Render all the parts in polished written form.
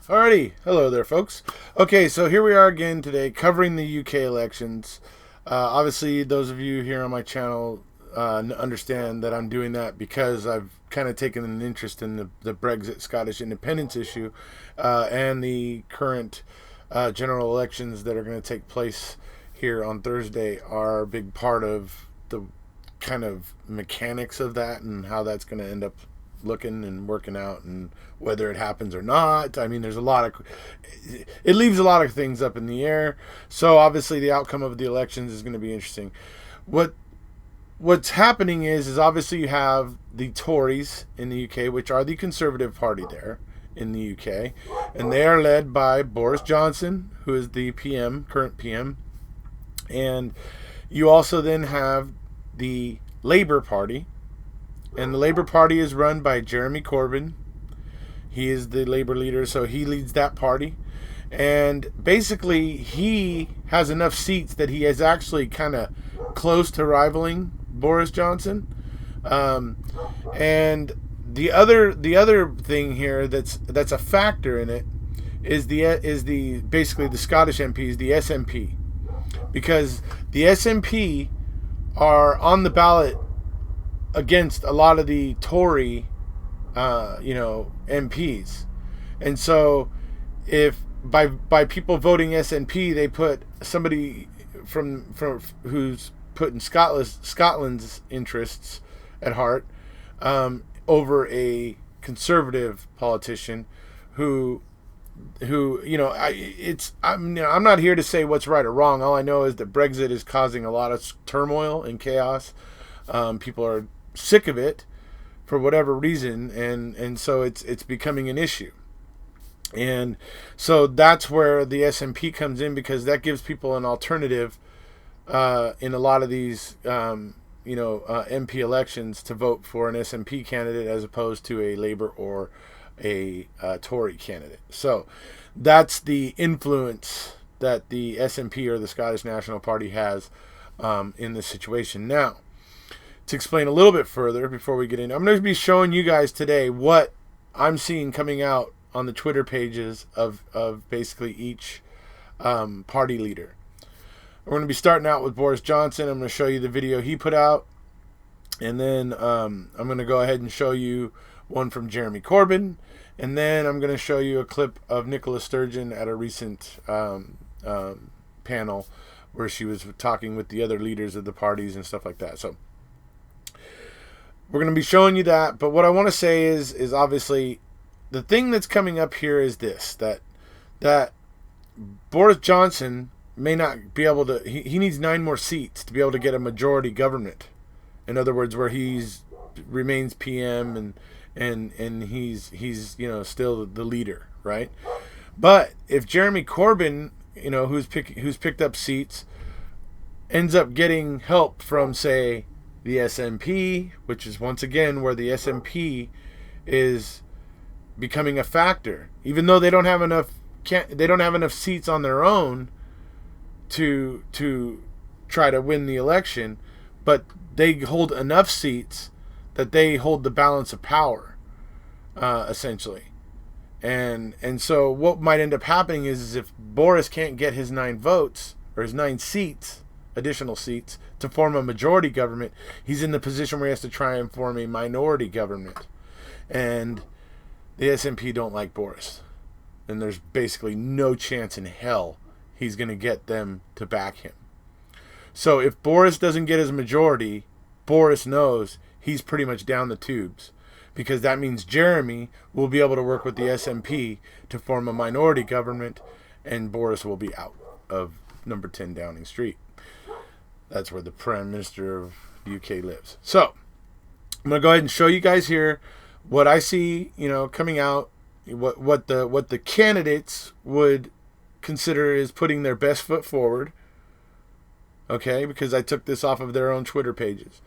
Alrighty, hello there, folks. Okay, so here we are again today covering the UK elections. Obviously, those of you here on my channel understand that I'm doing that because I've kind of taken an interest in the Brexit Scottish independence issue and the current general elections that are going to take place here on Thursday are a big part of the kind of mechanics of that and how that's going to end up looking and working out and whether it happens or not. I mean, it leaves a lot of things up in the air. So obviously the outcome of the elections is going to be interesting. What's happening is obviously you have the Tories in the UK, which are the Conservative Party there in the UK, and they are led by Boris Johnson, who is the current PM. And you also then have the Labour Party, and the Labour Party is run by Jeremy Corbyn. He is the Labour leader, so he leads that party. And basically, he has enough seats that he is actually kind of close to rivaling Boris Johnson. And the other thing here that's a factor in it is basically the Scottish MPs, the SNP, because the SNP are on the ballot against a lot of the Tory, MPs, and so if by people voting SNP, they put somebody from who's putting Scotland's interests at heart over a conservative politician who I'm not here to say what's right or wrong. All I know is that Brexit is causing a lot of turmoil and chaos. People are sick of it for whatever reason, and so it's becoming an issue. And so that's where the SNP comes in, because that gives people an alternative in a lot of these MP elections to vote for an SNP candidate as opposed to a Labour or a Tory candidate. So that's the influence that the SNP or the Scottish National Party has in this situation. Now, to explain a little bit further before we get in, I'm going to be showing you guys today what I'm seeing coming out on the Twitter pages of basically each party leader. We're going to be starting out with Boris Johnson. I'm going to show you the video he put out, and then I'm going to go ahead and show you one from Jeremy Corbyn, and then I'm going to show you a clip of Nicola Sturgeon at a recent panel where she was talking with the other leaders of the parties and stuff like that. So we're going to be showing you that, but what I want to say is obviously the thing that's coming up here is this, that Boris Johnson may not be able to, he needs 9 more seats to be able to get a majority government. In other words, where remains PM and he's still the leader, right? But if Jeremy Corbyn, who's picked up seats, ends up getting help from, say, the SNP, which is once again where the SNP is becoming a factor, even though they don't have enough seats on their own to try to win the election, but they hold enough seats that they hold the balance of power, essentially. And so what might end up happening is if Boris can't get his 9 votes or his 9 seats, additional seats, to form a majority government, he's in the position where he has to try and form a minority government. And the SNP don't like Boris, and there's basically no chance in hell he's going to get them to back him. So if Boris doesn't get his majority, Boris knows he's pretty much down the tubes, because that means Jeremy will be able to work with the SNP to form a minority government, and Boris will be out of number 10 Downing Street. That's where the Prime Minister of the UK lives. So I'm going to go ahead and show you guys here what I see, coming out, what the candidates would consider is putting their best foot forward. Okay, because I took this off of their own Twitter pages.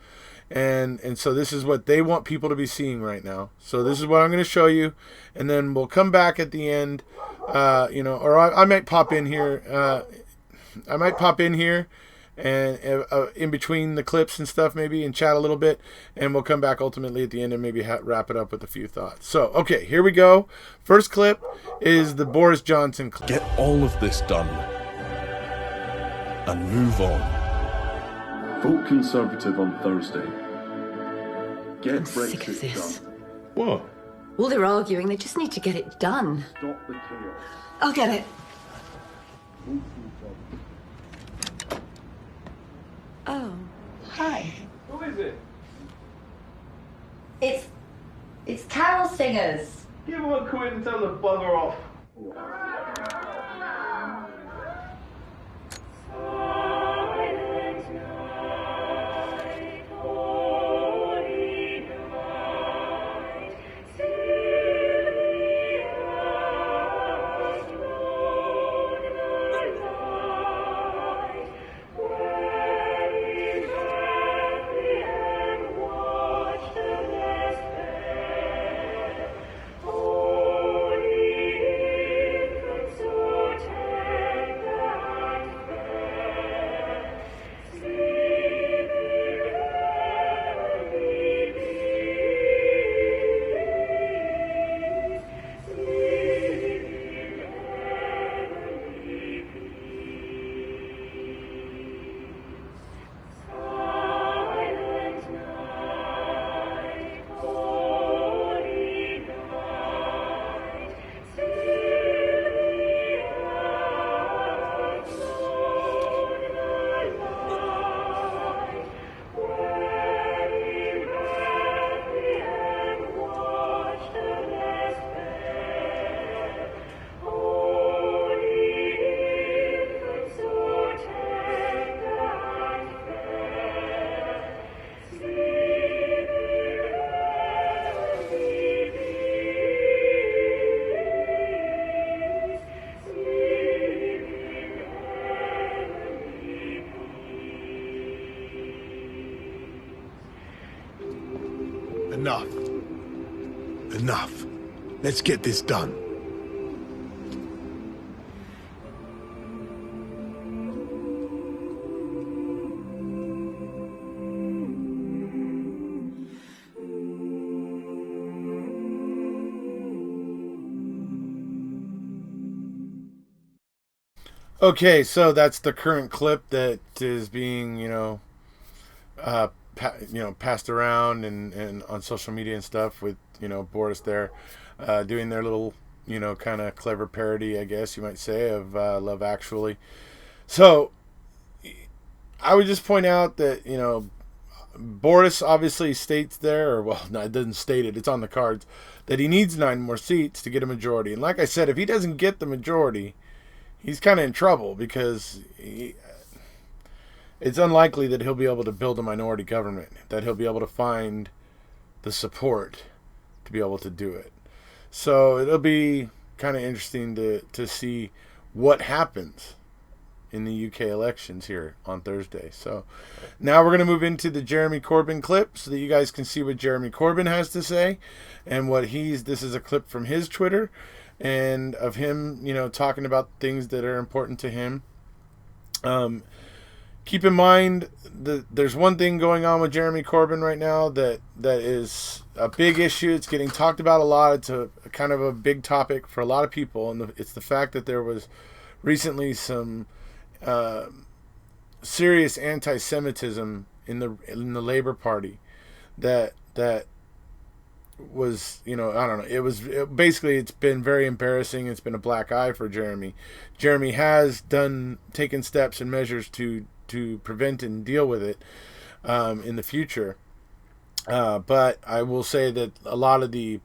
And so this is what they want people to be seeing right now. So this is what I'm going to show you, and then we'll come back at the end, or I might pop in here. and in between the clips and stuff, maybe, and chat a little bit, and we'll come back ultimately at the end and maybe wrap it up with a few thoughts. So, okay, here we go. First clip is the Boris Johnson clip. Get all of this done and move on. Vote Conservative on Thursday. Get I'm sick of Brexit this. done. What? All they're arguing, they just need to get it done. Stop the chaos. I'll get it. Oh, hi. Who is it? It's carol singers. Give him a quid and tell him to bugger off. Enough. Enough. Let's get this done. Okay, so that's the current clip that is being, passed around and on social media and stuff with, Boris there doing their little, kind of clever parody, I guess you might say, of Love Actually. So I would just point out that, Boris obviously states there, or well, no, it doesn't state it, it's on the cards, that he needs 9 more seats to get a majority. And like I said, if he doesn't get the majority, he's kind of in trouble because it's unlikely that he'll be able to build a minority government, that he'll be able to find the support to be able to do it. So it'll be kind of interesting to see what happens in the UK elections here on Thursday. So now we're going to move into the Jeremy Corbyn clip so that you guys can see what Jeremy Corbyn has to say and this is a clip from his Twitter and of him, talking about things that are important to him. Keep in mind that there's one thing going on with Jeremy Corbyn right now that is a big issue. It's getting talked about a lot. It's a kind of a big topic for a lot of people, and it's the fact that there was recently some serious anti-Semitism in the Labour Party that was, I don't know. Basically it's been very embarrassing. It's been a black eye for Jeremy. Jeremy has taken steps and measures to prevent and deal with it in the future. But I will say that a lot of the,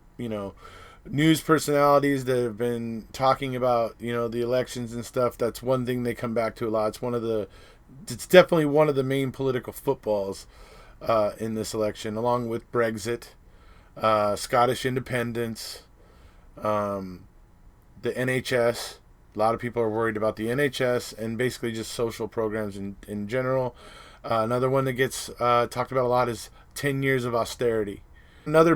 news personalities that have been talking about, the elections and stuff, that's one thing they come back to a lot. It's definitely one of the main political footballs in this election, along with Brexit, Scottish independence, the NHS. A lot of people are worried about the NHS and basically just social programs in general. Another one that gets talked about a lot is 10 years of austerity. Another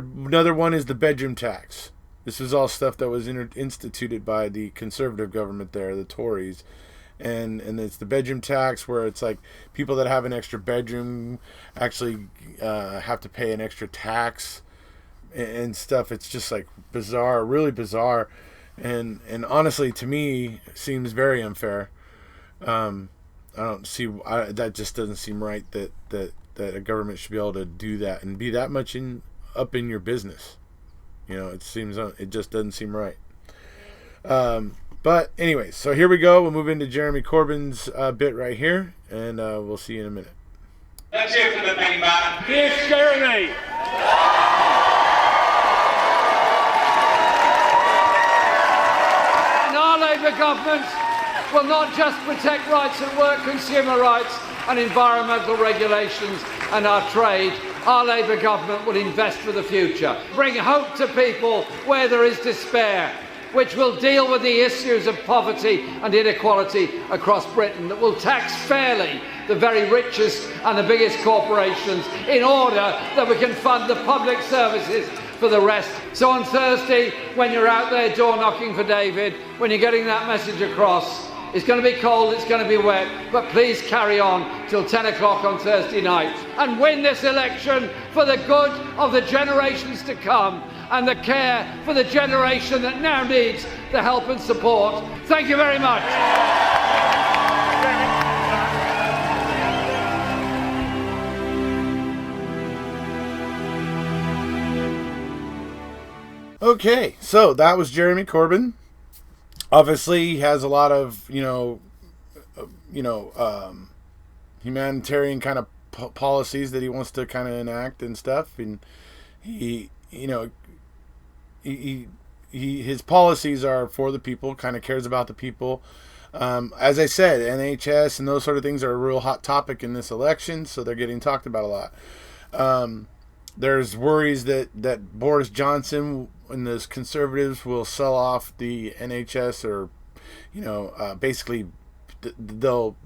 one is the bedroom tax. This is all stuff that was instituted by the Conservative government there, the Tories, and it's the bedroom tax, where it's like people that have an extra bedroom actually have to pay an extra tax and stuff. It's just like bizarre, really bizarre, and honestly, to me, seems very unfair. I don't see that just doesn't seem right that a government should be able to do that and be that much up in your business. It just doesn't seem right. But anyways, so here we go. We'll move into Jeremy Corbyn's bit right here, and we'll see you in a minute. Let's hear from the big man. Here's Jeremy. And our Labour government will not just protect rights at work, consumer rights and environmental regulations and our trade. Our Labour government will invest for the future, bring hope to people where there is despair, which will deal with the issues of poverty and inequality across Britain, that will tax fairly the very richest and the biggest corporations in order that we can fund the public services for the rest. So on Thursday, when you're out there door knocking for David, when you're getting that message across, it's going to be cold, it's going to be wet, but please carry on till 10 o'clock on Thursday night and win this election for the good of the generations to come and the care for the generation that now needs the help and support. Thank you very much. Okay, so that was Jeremy Corbyn. Obviously, he has a lot of, humanitarian kind of policies that he wants to kind of enact and stuff. And his policies are for the people, kind of cares about the people. As I said, NHS and those sort of things are a real hot topic in this election, so they're getting talked about a lot. There's worries that Boris Johnson and the Conservatives will sell off the NHS, or basically they'll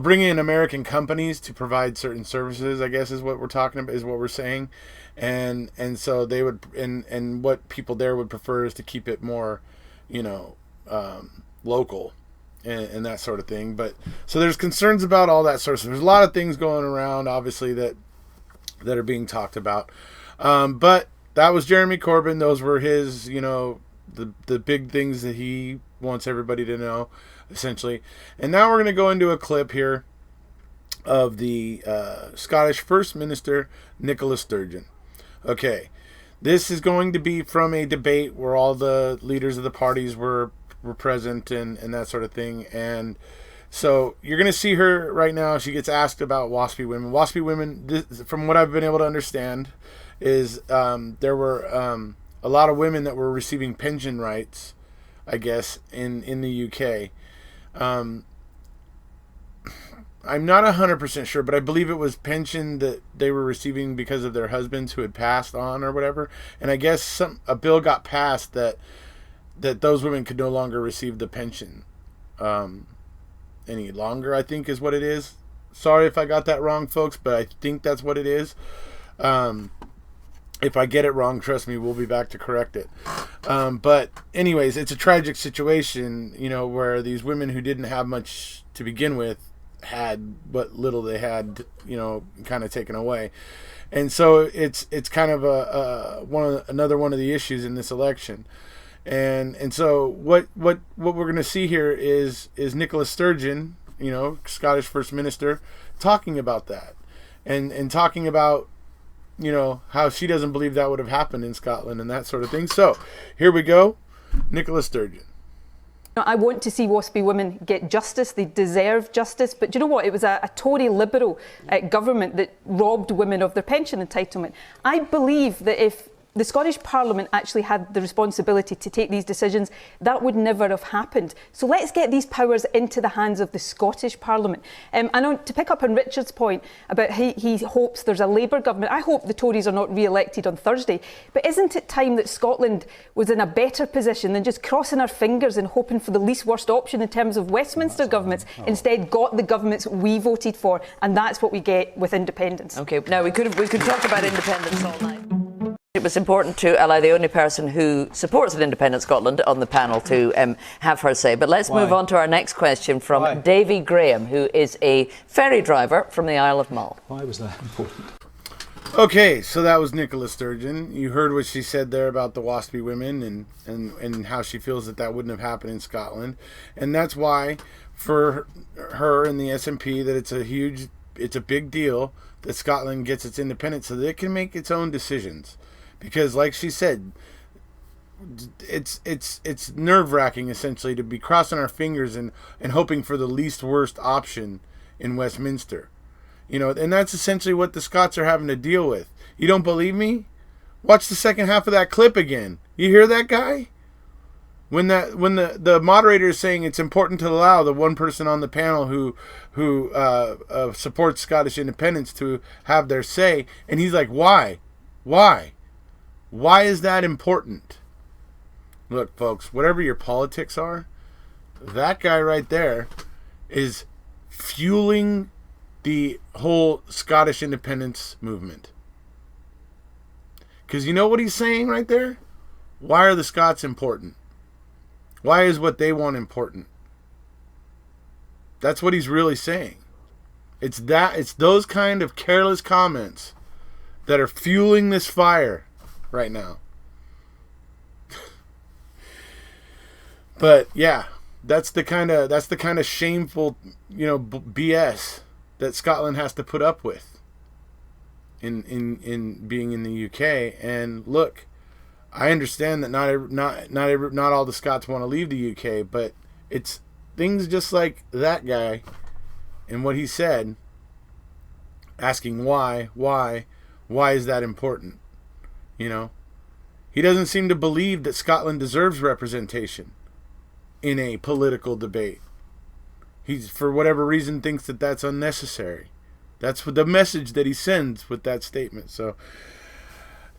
bring in American companies to provide certain services, I guess is what we're talking about, is what we're saying. And so they would, and what people there would prefer is to keep it more, local and that sort of thing. But so there's concerns about all that sort of stuff. There's a lot of things going around, obviously, that are being talked about. But that was Jeremy Corbyn. Those were his, the big things that he wants everybody to know, essentially. And now we're going to go into a clip here of the Scottish First Minister, Nicola Sturgeon. Okay, this is going to be from a debate where all the leaders of the parties were present and that sort of thing. And so you're going to see her right now. She gets asked about WASPy women. WASPy women, from what I've been able to understand, is there were a lot of women that were receiving pension rights, I guess, in the UK. I'm not 100% sure, but I believe it was pension that they were receiving because of their husbands who had passed on or whatever. And I guess a bill got passed that those women could no longer receive the pension any longer, I think is what it is. Sorry if I got that wrong, folks, but I think that's what it is. If I get it wrong, trust me, we'll be back to correct it. But anyways, it's a tragic situation, where these women who didn't have much to begin with had what little they had, kind of taken away. And so it's kind of another one of the issues in this election. And so what we're going to see here is Nicola Sturgeon, Scottish First Minister, talking about that and talking about, how she doesn't believe that would have happened in Scotland and that sort of thing. So here we go, Nicola Sturgeon. I want to see WASPy women get justice. They deserve justice. But do you know what? It was a Tory Liberal government that robbed women of their pension entitlement. I believe that if the Scottish Parliament actually had the responsibility to take these decisions, that would never have happened. So let's get these powers into the hands of the Scottish Parliament. I know, to pick up on Richard's point about he hopes there's a Labour government, I hope the Tories are not re-elected on Thursday, but isn't it time that Scotland was in a better position than just crossing our fingers and hoping for the least worst option in terms of Westminster governments, instead got the governments we voted for, and that's what we get with independence. Okay, now we could talk about independence all night. It was important to allow the only person who supports an independent Scotland on the panel to have her say. But let's move on to our next question from Davy Graham, who is a ferry driver from the Isle of Mull. Why was that important? Okay, so that was Nicola Sturgeon. You heard what she said there about the WASPy women and how she feels that wouldn't have happened in Scotland. And that's why for her and the SNP that it's a big deal that Scotland gets its independence so that it can make its own decisions. Because, like she said, it's nerve-wracking, essentially, to be crossing our fingers and hoping for the least worst option in Westminster. You know, and that's essentially what the Scots are having to deal with. You don't believe me? Watch the second half of that clip again. You hear that guy? When the moderator is saying it's important to allow the one person on the panel who supports Scottish independence to have their say, and he's like, why? Why is that important? Look, folks, whatever your politics are, that guy right there is fueling the whole Scottish independence movement. Because you know what he's saying right there? Why are the Scots important? Why is what they want important? That's what he's really saying. It's those kind of careless comments that are fueling this fire right now. But yeah, that's the kind of shameful, BS that Scotland has to put up with in being in the UK. And look, I understand that not all the Scots want to leave the UK, but it's things just like that guy and what he said, asking why is that important? He doesn't seem to believe that Scotland deserves representation in a political debate. He's, for whatever reason, thinks that that's unnecessary. That's the message that he sends with that statement. So,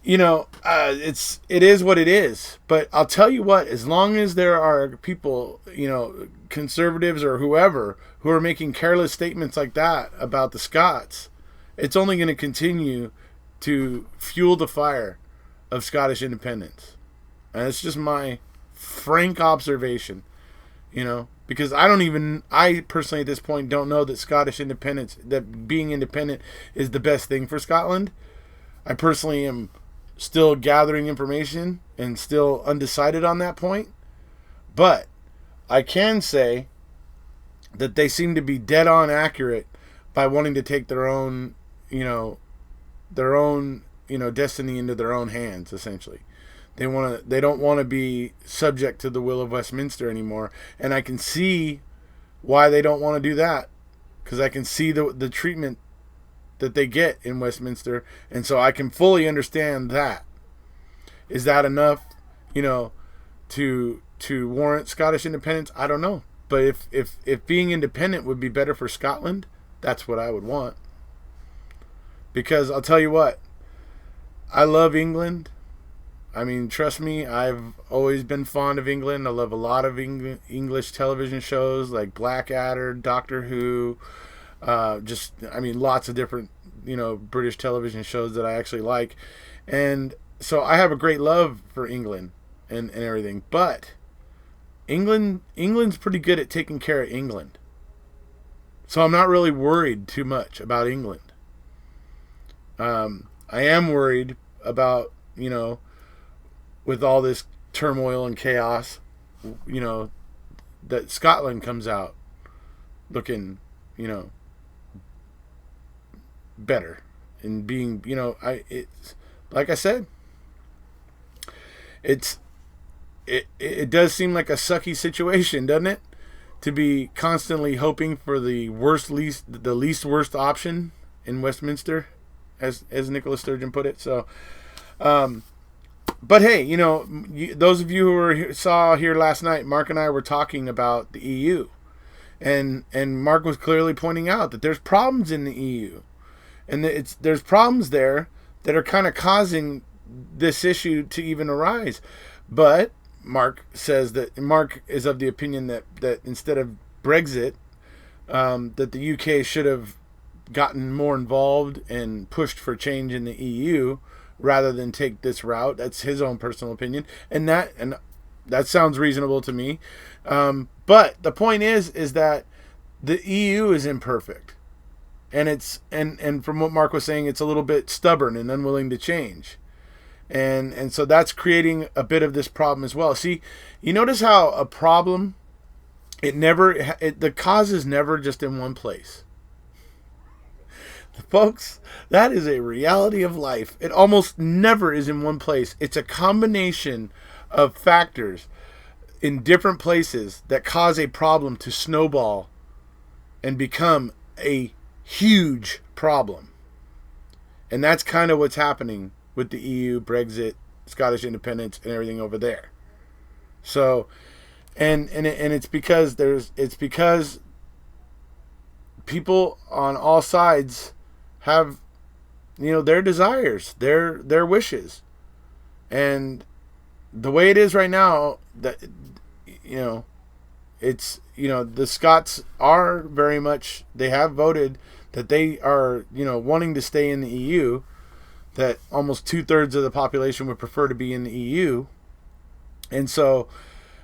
it is what it is. But I'll tell you what, as long as there are people, conservatives or whoever, who are making careless statements like that about the Scots, it's only going to continue to fuel the fire of Scottish independence. And it's just my frank observation, because I personally at this point don't know that Scottish independence, that being independent is the best thing for Scotland. I personally am still gathering information and still undecided on that point. But I can say that they seem to be dead on accurate by wanting to take their own destiny into their own hands, essentially. They don't want to be subject to the will of Westminster anymore. And I can see why they don't want to do that, because I can see the treatment that they get in Westminster, and so I can fully understand that. Is that enough, to warrant Scottish independence? I don't know. But if being independent would be better for Scotland, that's what I would want. Because I'll tell you what, I love England. I mean, trust me, I've always been fond of England. I love a lot of English television shows like Blackadder, Doctor Who, lots of different, British television shows that I actually like. And so I have a great love for England and everything. But England's pretty good at taking care of England. So I'm not really worried too much about England. I am worried about, with all this turmoil and chaos, that Scotland comes out looking, better and being, it's like I said, it does seem like a sucky situation, doesn't it? To be constantly hoping for the least worst option in Westminster, as Nicola Sturgeon put it. So, but hey, those of you who saw here last night, Mark and I were talking about the EU, and Mark was clearly pointing out that there's problems in the EU, and there's problems there that are kind of causing this issue to even arise. But Mark says that Mark is of the opinion that instead of Brexit, that the UK should have gotten more involved and pushed for change in the EU, rather than take this route. That's his own personal opinion, and that sounds reasonable to me. But the point is that the EU is imperfect, and it's and from what Mark was saying, it's a little bit stubborn and unwilling to change, and so that's creating a bit of this problem as well. See, you notice how a problem, the cause is never just in one place. Folks, that is a reality of life. It almost never is in one place. It's a combination of factors in different places that cause a problem to snowball and become a huge problem. And that's kind of what's happening with the EU, Brexit, Scottish independence, and everything over there. So, and it's because people on all sides have, their desires, their wishes, and the way it is right now, that it's the Scots are very much, they have voted that they are wanting to stay in the EU. That almost 2/3 of the population would prefer to be in the EU, and so,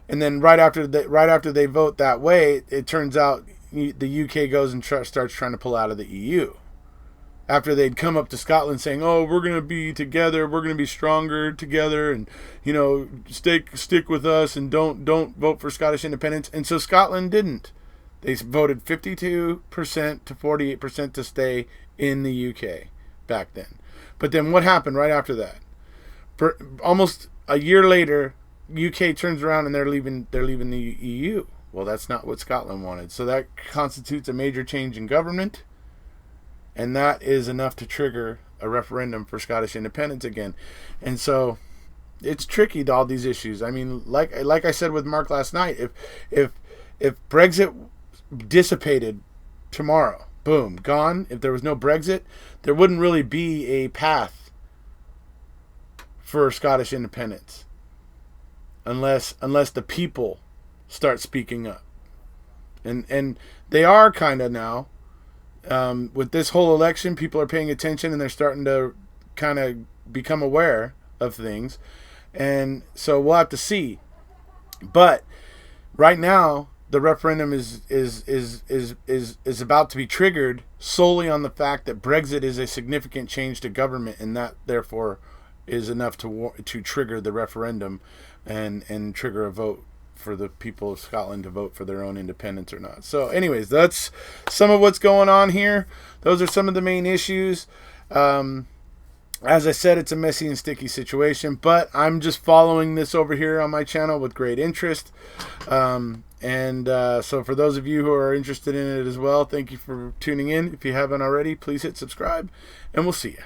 and then right after they vote that way, it turns out the UK goes and starts trying to pull out of the EU. After they'd come up to Scotland saying, "Oh, we're going to be together, we're going to be stronger together, and stick with us, and don't vote for Scottish independence." And so Scotland didn't. They voted 52% to 48% to stay in the UK back then. But then what happened right after that? For almost a year later, UK turns around and they're leaving the EU. Well, that's not what Scotland wanted. So that constitutes a major change in government. And that is enough to trigger a referendum for Scottish independence again. And so it's tricky to all these issues. I mean, like I said with Mark last night, if Brexit dissipated tomorrow, boom, gone. If there was no Brexit, there wouldn't really be a path for Scottish independence unless the people start speaking up. And they are kind of now. With this whole election, people are paying attention and they're starting to kind of become aware of things. And so we'll have to see. But right now, the referendum is about to be triggered solely on the fact that Brexit is a significant change to government, and that therefore is enough to trigger the referendum and trigger a vote for the people of Scotland to vote for their own independence or not. So anyways, that's some of what's going on here. Those are some of the main issues. As I said, it's a messy and sticky situation, but I'm just following this over here on my channel with great interest. So for those of you who are interested in it as well, thank you for tuning in. If you haven't already, please hit subscribe, and we'll see you.